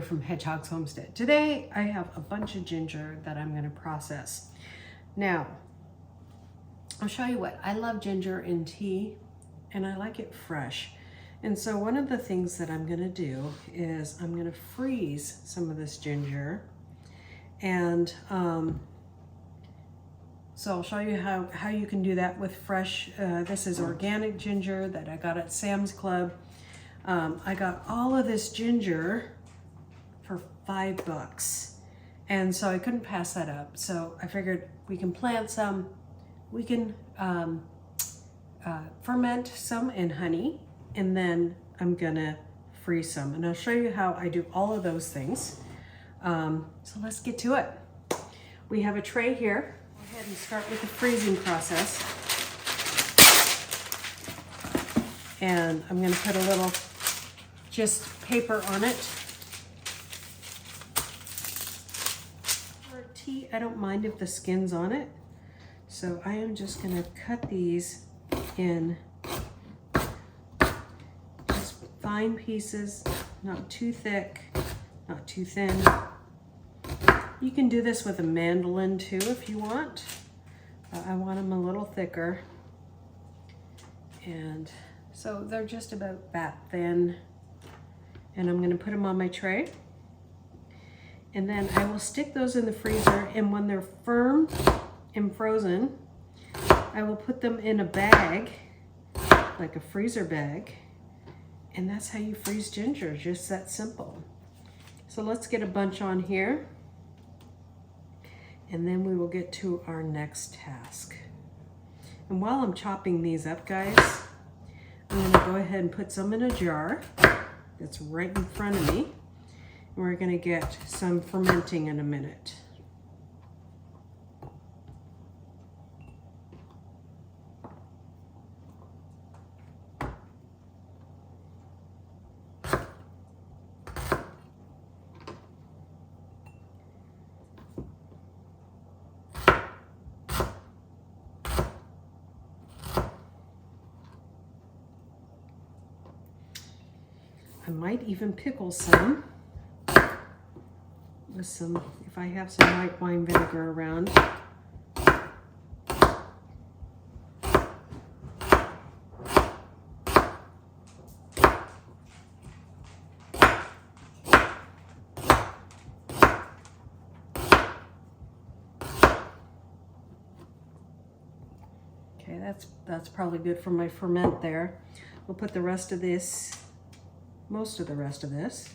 from Hedgehog's Homestead. Today I have a bunch of ginger that I'm going to process. Now, I'll show you what. I love ginger in tea and I like it fresh. And so one of the things that I'm going to do is I'm going to freeze some of this ginger. And so I'll show you how you can do that with fresh. This is organic ginger that I got at Sam's Club. I got all of this ginger for $5, and so I couldn't pass that up. So I figured we can plant some, we can ferment some in honey, and then I'm gonna freeze some. And I'll show you how I do all of those things. So let's get to it. We have a tray here. Go ahead and start with the freezing process. And I'm gonna put a little just paper on it. For tea, I don't mind if the skin's on it. So I am just gonna cut these in just fine pieces, not too thick, not too thin. You can do this with a mandolin too if you want. I want them a little thicker. And so they're just about that thin. And I'm gonna put them on my tray. And then I will stick those in the freezer, and when they're firm and frozen, I will put them in a bag, like a freezer bag. And that's how you freeze ginger, just that simple. So let's get a bunch on here. And then we will get to our next task. And while I'm chopping these up, guys, I'm gonna go ahead and put some in a jar that's right in front of me. And we're gonna get some fermenting in a minute. I might even pickle some with some, if I have some white wine vinegar around. Okay, that's probably good for my ferment there. We'll put the rest of this, most of the rest of this.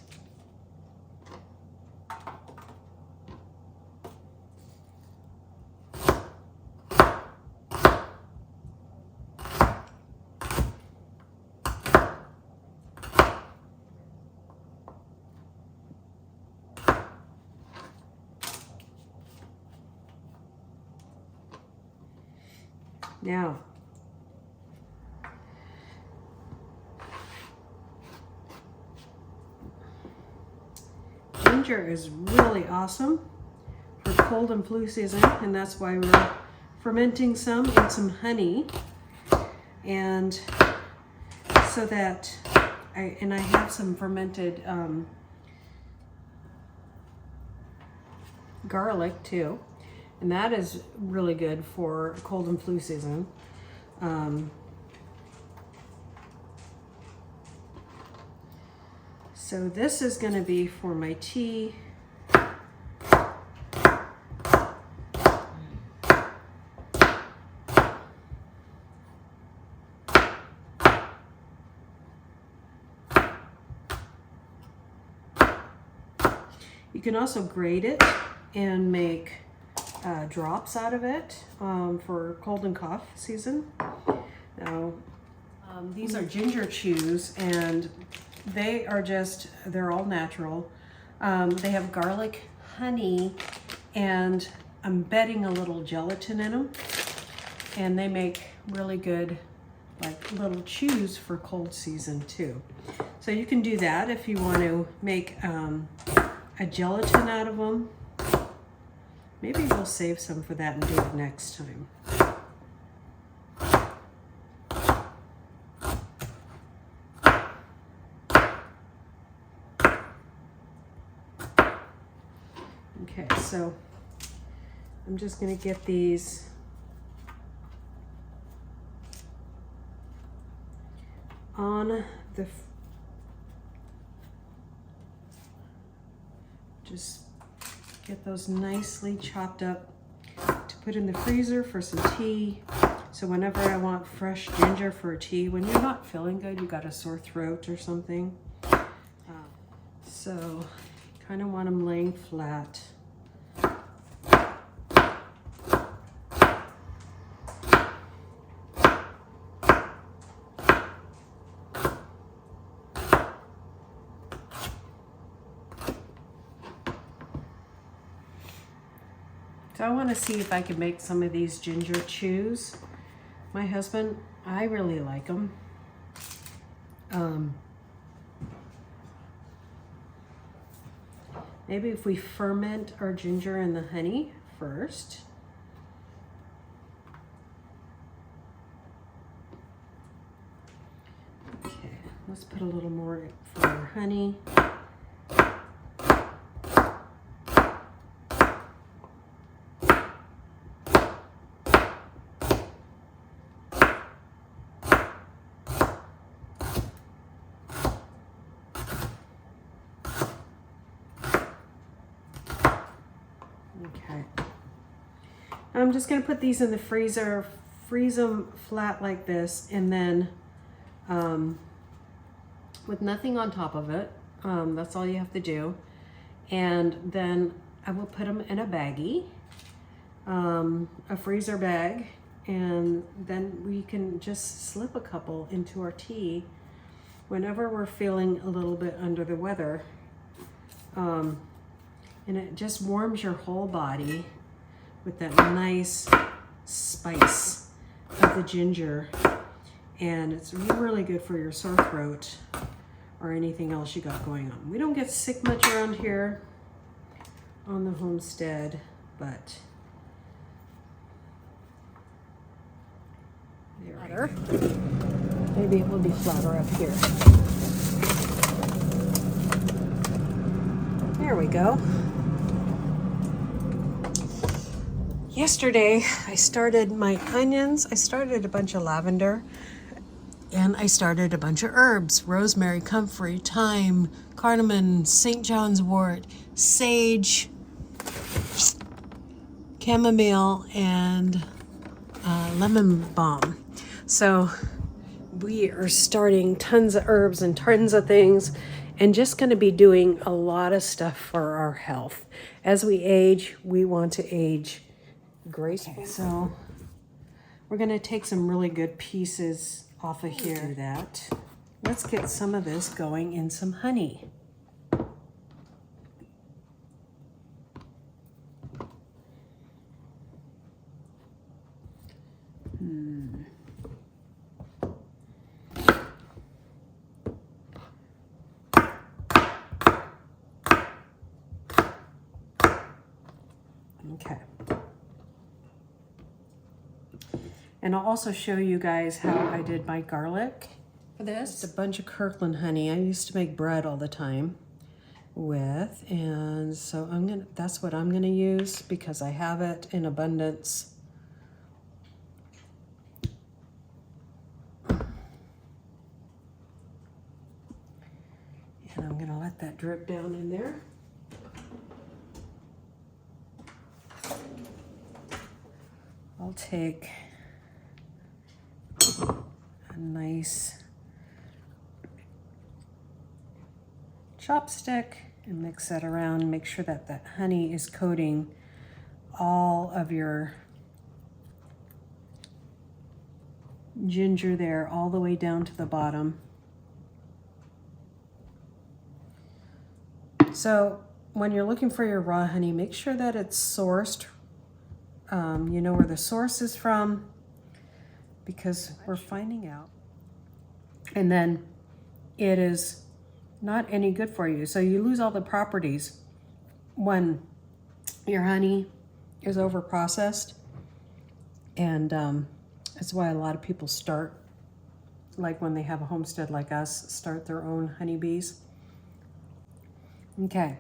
Now, ginger is really awesome for cold and flu season, and that's why we're fermenting some in some honey. And so that I have some fermented garlic too. And that is really good for cold and flu season. So this is going to be for my tea. You can also grate it and make drops out of it for cold and cough season. Now, these are ginger chews, and they are they're all natural. They have garlic, honey, and I'm betting a little gelatin in them. And they make really good, like, little chews for cold season too. So you can do that if you want to make a gelatin out of them. Maybe we'll save some for that and do it next time. Okay, so I'm just gonna get these on the, just get those nicely chopped up to put in the freezer for some tea. So whenever I want fresh ginger for a tea, when you're not feeling good, you got a sore throat or something. So kind of want them laying flat. So I want to see if I can make some of these ginger chews. My husband, I really like them. Maybe if we ferment our ginger in the honey first. Okay, let's put a little more for our honey. Okay, I'm just going to put these in the freezer, freeze them flat like this, and then with nothing on top of it. That's all you have to do. And then I will put them in a baggie, a freezer bag, and then we can just slip a couple into our tea whenever we're feeling a little bit under the weather. And it just warms your whole body with that nice spice of the ginger. And it's really good for your sore throat or anything else you got going on. We don't get sick much around here on the homestead, but there we go. Maybe it will be flatter up here. There we go. Yesterday, I started my onions. I started a bunch of lavender, and I started a bunch of herbs: rosemary, comfrey, thyme, cardamom, St. John's wort, sage, chamomile, and lemon balm. So we are starting tons of herbs and tons of things, and just going to be doing a lot of stuff for our health. As we age, we want to age gracefully. Okay, so we're going to take some really good pieces off of here. Do that. Let's get some of this going in some honey. Okay. And I'll also show you guys how I did my garlic for this. Just a bunch of Kirkland honey. I used to make bread all the time with, and so that's what I'm gonna use because I have it in abundance. And I'm gonna let that drip down in there. I'll take a nice chopstick and mix that around. Make sure that that honey is coating all of your ginger there, all the way down to the bottom. So when you're looking for your raw honey, make sure that it's sourced. You know where the source is from, because we're finding out. And then it is not any good for you. So you lose all the properties when your honey is over processed. And that's why a lot of people start, like when they have a homestead like us, start their own honeybees. Okay,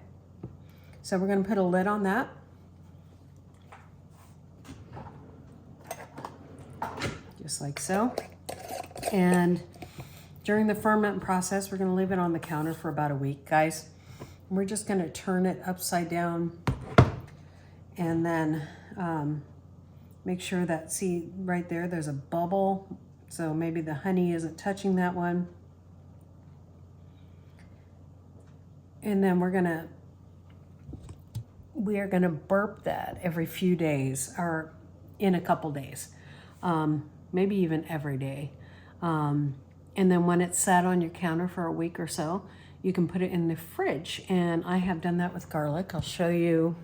So we're going to put a lid on that. Just like so. And during the ferment process, we're going to leave it on the counter for about a week, guys. We're just going to turn it upside down and then make sure that, see right there, there's a bubble. So maybe the honey isn't touching that one. And then we are gonna burp that every few days or in a couple days, maybe even every day. And then when it's sat on your counter for a week or so, you can put it in the fridge. And I have done that with garlic. I'll show you.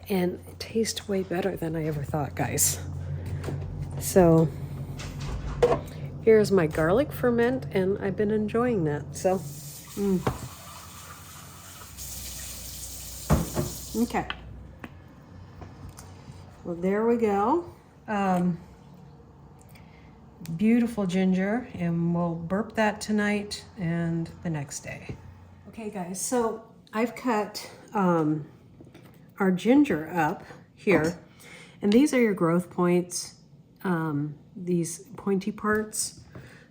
And it tastes way better than I ever thought, guys. So here's my garlic ferment, and I've been enjoying that. So, okay. Well, there we go. Beautiful ginger, and we'll burp that tonight and the next day. Okay, guys, so I've cut our ginger up here, and these are your growth points, these pointy parts.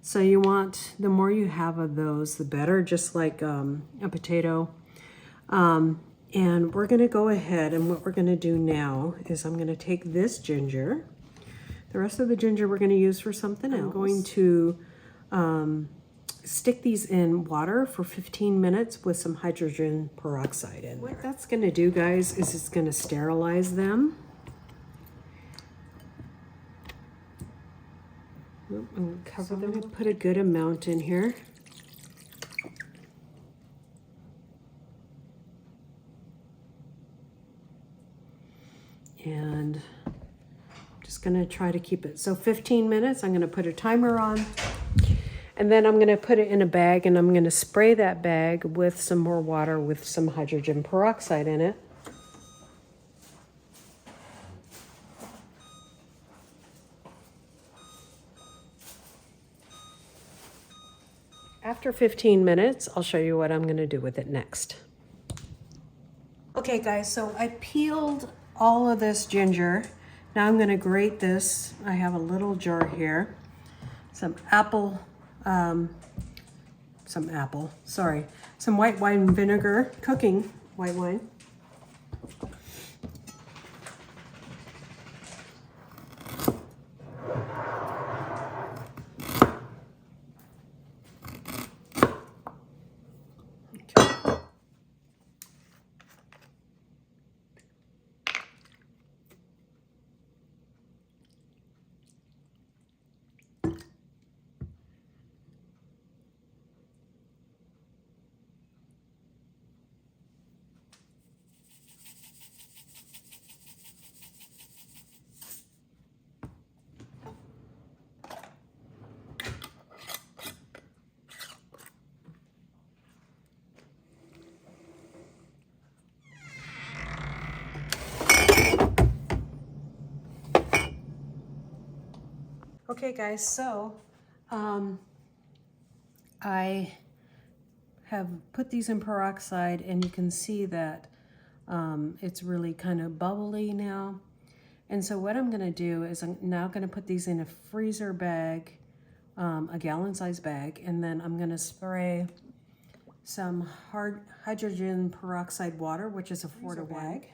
So you want, the more you have of those, the better, just like a potato. And we're gonna go ahead, and what we're gonna do now is I'm gonna take this ginger. The rest of the ginger we're gonna use for something else. I'm going to stick these in water for 15 minutes with some hydrogen peroxide in there. What that's gonna do, guys, is it's gonna sterilize them. And cover them. I'm gonna put a good amount in here. And I'm just gonna try to keep it. So 15 minutes, I'm gonna put a timer on. And then I'm gonna put it in a bag, and I'm gonna spray that bag with some more water with some hydrogen peroxide in it. After 15 minutes, I'll show you what I'm gonna do with it next. Okay, guys, so I peeled all of this ginger. Now I'm gonna grate this. I have a little jar here. Some white wine vinegar, cooking white wine. Okay, guys, so I have put these in peroxide, and you can see that it's really kind of bubbly now. And so what I'm going to do is I'm now going to put these in a freezer bag, a gallon-sized bag, and then I'm going to spray some hydrogen peroxide water, which is a quart bag.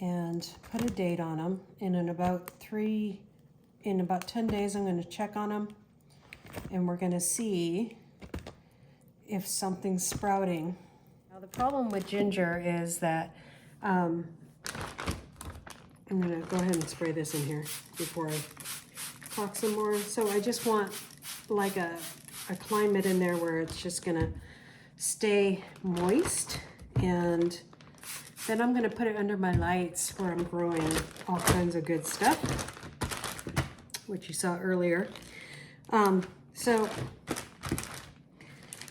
And put a date on them, and in about 10 days I'm going to check on them, and we're going to see if something's sprouting. Now the problem with ginger is that I'm going to go ahead and spray this in here before I talk some more. So I just want like a climate in there where it's just going to stay moist, and then I'm going to put it under my lights where I'm growing all kinds of good stuff, which you saw earlier. So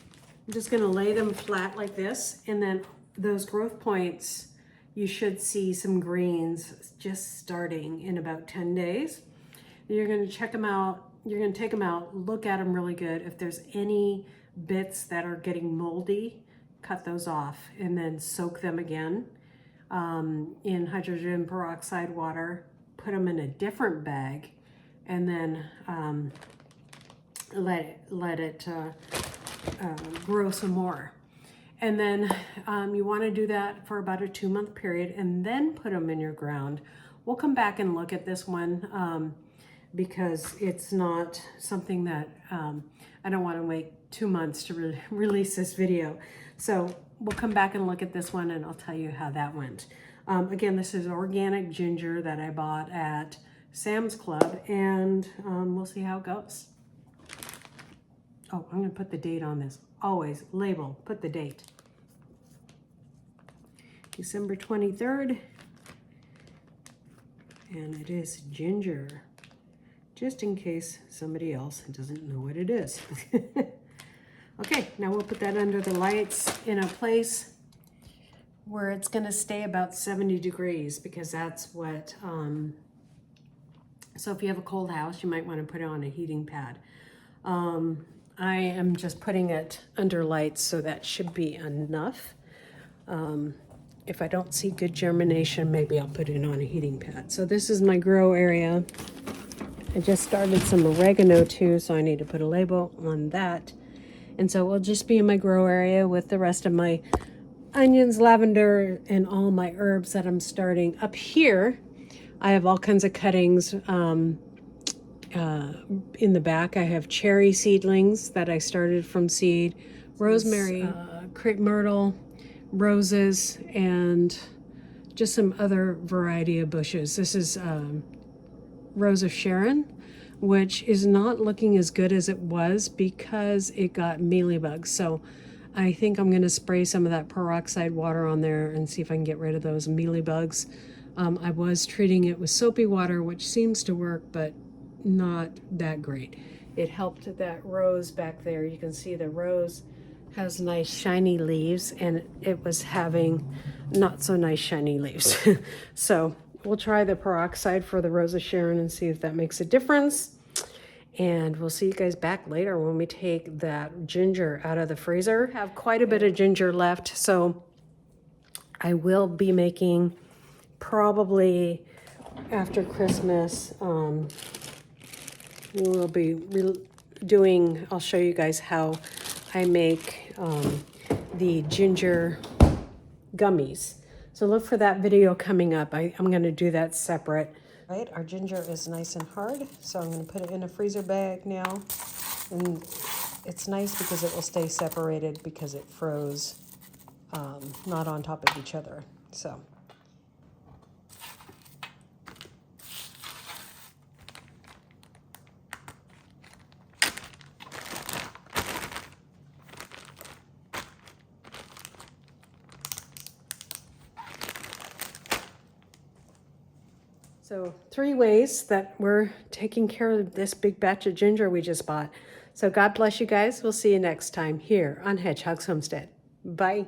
I'm just going to lay them flat like this, and then those growth points, you should see some greens just starting in about 10 days. You're going to check them out. You're going to take them out, look at them really good. If there's any bits that are getting moldy, cut those off and then soak them again in hydrogen peroxide water, put them in a different bag, and then let it grow some more. And then you want to do that for about a 2-month period and then put them in your ground. We'll come back and look at this one because it's not something that I don't want to wait 2 months to release this video. So we'll come back and look at this one and I'll tell you how that went. Again, this is organic ginger that I bought at Sam's Club, and we'll see how it goes. Oh, I'm going to put the date on this. Always label, put the date. December 23rd. And it is ginger, just in case somebody else doesn't know what it is. Okay, now we'll put that under the lights in a place where it's going to stay about 70 degrees because that's what, so if you have a cold house, you might want to put it on a heating pad. I am just putting it under lights, so that should be enough. If I don't see good germination, maybe I'll put it on a heating pad. So this is my grow area. I just started some oregano too, so I need to put a label on that. And so we'll just be in my grow area with the rest of my onions, lavender, and all my herbs that I'm starting. Up here, I have all kinds of cuttings. In the back, I have cherry seedlings that I started from seed, rosemary, crepe myrtle, roses, and just some other variety of bushes. This is Rose of Sharon, which is not looking as good as it was because it got mealybugs. So I think I'm going to spray some of that peroxide water on there and see if I can get rid of those mealybugs. I was treating it with soapy water, which seems to work, but not that great. It helped that rose back there. You can see the rose has nice shiny leaves, and it was having not so nice shiny leaves. So we'll try the peroxide for the Rose of Sharon and see if that makes a difference. And we'll see you guys back later when we take that ginger out of the freezer. I have quite a bit of ginger left, so I will be making probably after Christmas. We will be doing, I'll show you guys how I make the ginger gummies. So look for that video coming up. I'm going to do that separate. Right, our ginger is nice and hard, so I'm going to put it in a freezer bag now. And it's nice because it will stay separated because it froze not on top of each other. So. So 3 ways that we're taking care of this big batch of ginger we just bought. So God bless you guys. We'll see you next time here on Hedgehog's Homestead. Bye.